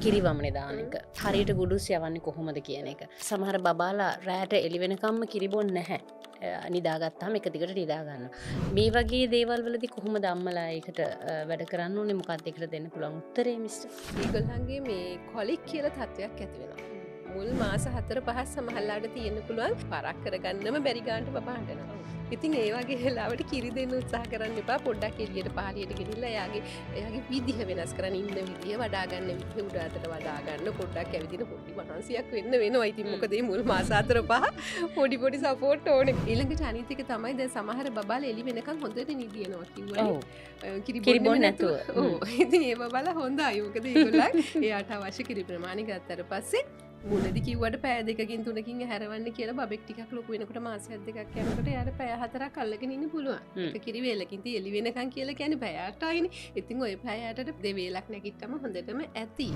කිරිවමනේ දාන එක. හරියට ගුඩුස් යවන්නේ කොහොමද කියන එක. සමහර බබාලා රෑට එළි වෙනකම්ම කිරි බොන්නේ නැහැ. නිදාගත්තාම එක දිගට නිදා ගන්නවා. මේ වගේ දේවල් වලදී කොහොමද අම්මලා ඒකට වැඩ කරන්න ඕනේ? මොකක්ද ඒකට දෙන්න පුළුවන් උත්තරේ මිස්ටර්? ඒගොල්ලන්ගේ මේ කොලික් කියලා තත්ත්වයක් ඇති වෙනවා. මුල් මාස 4-5 සමහරලාට තියෙන්න පුළුවන් පරක් කරගන්නම බැරි ගන්නට බබාට යනවා. ඉතින් ඒ වගේ වෙලාවට කිරි දෙන්න උත්සාහ කරන්න එපා. පොඩ්ඩක් එළියට පහළියට ගෙනිල්ලා එයාගේ විදිහ වෙනස් කරන්න, ඉන්න විදිහ වඩා ගන්න විදිහ උඩ අතට වඩා ගන්න පොඩ්ඩක් ඇවිදින පොඩි මහන්සියක් වෙන්න වෙනවා. ඉතින් මොකද මේ මුල් මාස 4-5 පොඩි සපෝට් ඕනේ. ඊළඟට අනිත් එක තමයි දැන් සමහර බබාලා එළි වෙනකන් හොඳට නිදිනවා කිව්වනේ. කිරි බොන්නේ නැතුව. ඔව්. ඉතින් ඒ බබාලා හොඳයි. මොකද ඒගොල්ලන් එයාට අවශ්‍ය කිරි ප්‍රමාණය ගත්තට පස්සේ මුලදි කිව්වට පෑ 2කින් 3කින් හැරවන්න කියලා බබෙක් ටිකක් ලොකු වෙනකොට මාසයක් 2ක් යනකොට එයාට පෑ 4ක් අල්ලගෙන ඉන්න පුළුවන්. ඒක කිරි වේලකින් එළි වෙනකන් කියලා කියන්නේ පෑ 8යිනේ. ඉතින් ওই පෑ 8ට දෙවේලක් නැගිට්ටම හොඳටම ඇති.